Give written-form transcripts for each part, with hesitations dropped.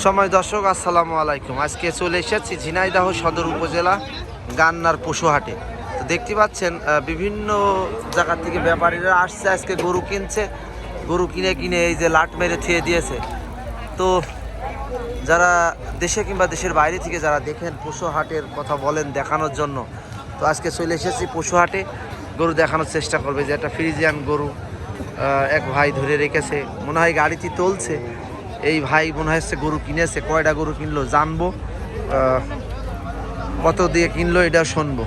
সময় দর্শক আসসালামু আলাইকুম। আজকে চলে এসেছি ঝিনাইদহ সদর উপজেলা গান্নার পশুহাটে। তো দেখতে পাচ্ছেন বিভিন্ন জায়গা থেকে ব্যাপারীরা আসছে, আজকে গরু কিনছে। গরু কিনে কিনে এই যে লাট মেরে থুয়ে দিয়েছে। তো যারা দেশে কিংবা দেশের বাইরে থেকে যারা দেখেন পশুহাটের কথা বলেন দেখানোর জন্য, তো আজকে চলে এসেছি পশুহাটে গরু দেখানোর চেষ্টা করবে। যে একটা ফ্রিজিয়ান গরু এক ভাই ধরে রেখেছে, মনে হয় গাড়িতে তুলছে। এই ভাই মনে হচ্ছে গরু কিনেছে, কয়টা গরু কিনলো জানবো, কত দিয়ে কিনলো এটা শুনবো।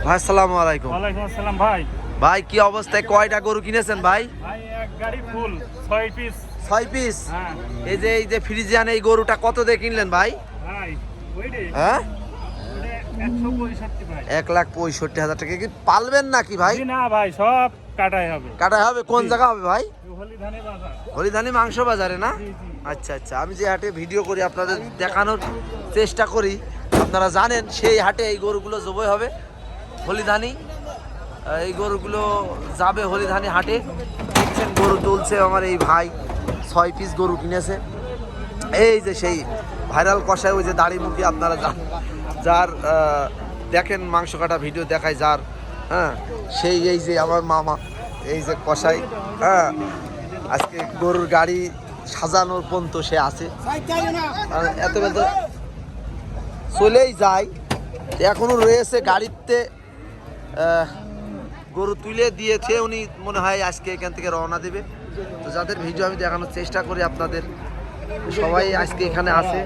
ভাই আসসালামু আলাইকুম। ওয়ালাইকুম আসসালাম ভাই। ভাই কি অবস্থায়, কয়টা গরু কিনেছেন ভাই? ভাই এক গাড়ি ফুল 6 পিস। 6 পিস? হ্যাঁ। এই যে ফ্রিজিয়ান এই গরুটা কত দিয়ে কিনলেন ভাই? ভাই ওইডে হ্যাঁ 165 ভাই। 1,65,000 টাকা। কি পালবেন নাকি ভাই? না ভাই, সব কাটাই হবে। কাটাই হবে? কোন জায়গা হবে ভাই? হলিধানি বাজার। হলিধানি মাংস বাজারে না? আচ্ছা আচ্ছা, আমি যে হাটে ভিডিও করি আপনাদের দেখানোর চেষ্টা করি, আপনারা জানেন সেই হাটে এই গরুগুলো জবাই হবে হলিধানি। এই গরুগুলো যাবে হলিধানি হাটে। দেখছেন গরু তুলছে আমার এই ভাই, 6 পিস গরু কিনেছে। এই যে সেই ভাইরাল কষায়, ওই যে দাড়ি মুখি আপনারা যার দেখেন মাংস কাটা ভিডিও দেখায় যার, হ্যাঁ সেই এই যে আমার মামা, এই যে কষাই, হ্যাঁ আজকে গরুর গাড়ি সাজানোর পর্যন্ত সে আছে। এত বেলা চলেই যায়, এখনো রয়েছে গাড়িতে। গরু তুলে দিয়েছে উনি, মনে হয় আজকে এখান থেকে রওনা দেবে। তো যাদের ভিডিও আমি দেখানোর চেষ্টা করি আপনাদের, সবাই আজকে এখানে আছে।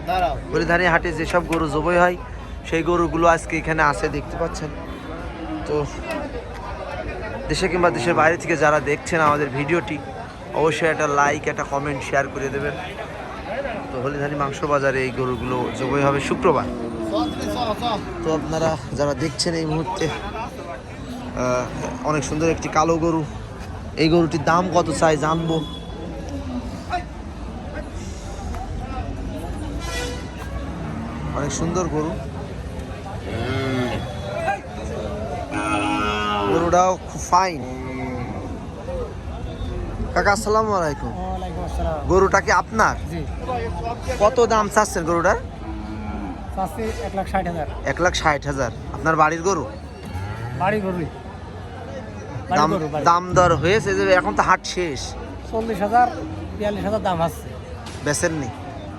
হলিধানি হাটে যেসব গরু জবাই হয় সেই গরুগুলো আজকে এখানে আছে, দেখতে পাচ্ছেন। তো দেশে কিংবা দেশের বাইরে থেকে যারা দেখছেন আমাদের ভিডিওটি, অবশ্যই একটা লাইক, একটা কমেন্ট, শেয়ার করে দেবেন। তো হলিধানি মাংস বাজারে এই গরুগুলো জবাই হবে শুক্রবার। তো আপনারা যারা দেখছেন এই মুহূর্তে, অনেক সুন্দর একটি কালো গরু। এই গরুটির দাম কত চাই জানবো। অনেক সুন্দর গরু, গরুটাও খুব ফাইন। কাকা আসসালামু আলাইকুম। ওয়ালাইকুম আসসালাম। গরুটা কি আপনার? জি। কত দাম চাচ্ছেন গরুটার? চাচ্ছি 1,60,000। 1,60,000? আপনার বাড়ির গরু? বাড়ি গরুই। দাম দর হয়েছে যে এখন তো হাট শেষ? 40,000 42,000 দাম আছে। বেচেননি?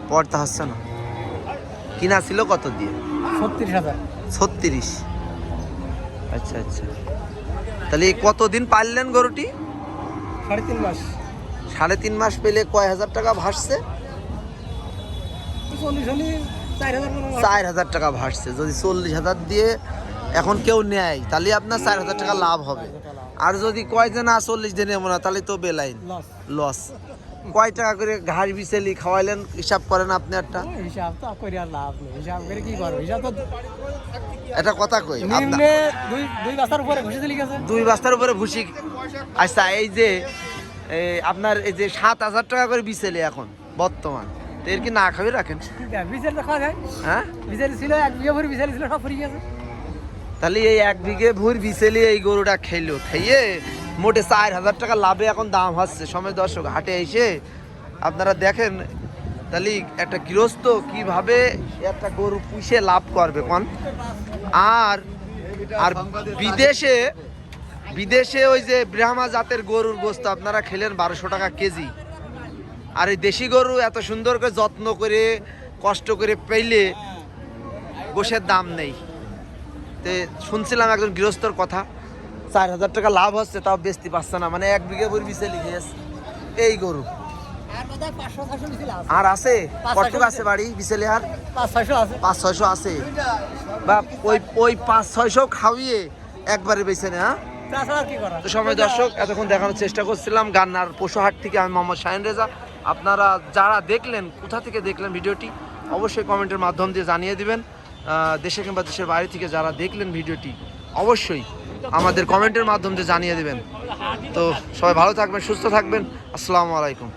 পড়তে হচ্ছে না? কিনা ছিল কত দিয়ে? 36,000। 36? আচ্ছা আচ্ছা, তাহলে কতদিন পাললেন গরুটি? 3.5 মাস। 3.5 মাস পেলে কয় হাজার টাকা ভাসছে? 4,000 টাকা ভাসছে। যদি 40,000 দিয়ে এখন কেউ নেয় তাহলে আপনার 4,000 টাকা লাভ হবে। আর যদি কয় যে না 40 দিনে এমন না, তাহলে তো বেলাইন লস। কয় টাকা করে ঘাস বিছেলি খাওয়াইলেন হিসাব করেন আপনি একটা? হিসাব তো করে আর লাভ নেই, হিসাব করে কি করব? হিসাব তো এটা কথা কই, নিম্নে দুই বস্তার উপরে ভুসি দিলি গেছে। 2 বস্তার উপরে ভুসি। আচ্ছা, এই যে আপনার এই যে 7,000 টাকা করে বিছেলি এখন বর্তমান, তো এর কি না খাবে রাখেন? বিছেল তো খাওয়া যায়। হ্যাঁ, বিছেল ছিল 1 বিঘা ভরি, বিছেল ছিল সব ফুরিয়ে গেছে। তাহলে এই 1 বিঘে ভুর বিছেলি এই গরুটা খাইয়ে মোটে 4,000 টাকা লাভে এখন দাম হচ্ছে। সময় দর্শক হাটে এসে আপনারা দেখেন, তাহলে একটা গৃহস্থ কিভাবে একটা গরু পুষে লাভ করবে কোন। আর আর বিদেশে ওই যে ব্রাহ্মা জাতের গরুর গোস্ত আপনারা খেলেন 1200 টাকা কেজি। আর এই দেশি গরু এত সুন্দর করে যত্ন করে কষ্ট করে পেলে গোশের দাম নেই। তে শুনছিলাম একজন গৃহস্থর কথা, 4,000 টাকা লাভ হচ্ছে, তাও বেচতে পারছে না। মানে 1 বিঘে ভরি বিছে লিখে এই গরু। আর আছে কতটুকু আছে বাড়ি বিছেলে? আর 500-600 আছে। বা ওই 500-600 খাওয়িয়ে একবারে বেছে না। তো সময় দর্শক, এতক্ষণ দেখানোর চেষ্টা করছিলাম গান্নার পশুহাট থেকে। আমি মোহাম্মদ শাহিন রেজা। আপনারা যারা দেখলেন, কোথা থেকে দেখলেন ভিডিওটি অবশ্যই কমেন্টের মাধ্যম দিয়ে জানিয়ে দিবেন। দেশে কিংবা দেশের বাইরে থেকে যারা দেখলেন ভিডিওটি অবশ্যই আমাদের কমেন্টের মাধ্যম দিয়ে জানিয়ে দিবেন। তো সবাই ভালো থাকবেন, সুস্থ থাকবেন। আসসালামু আলাইকুম।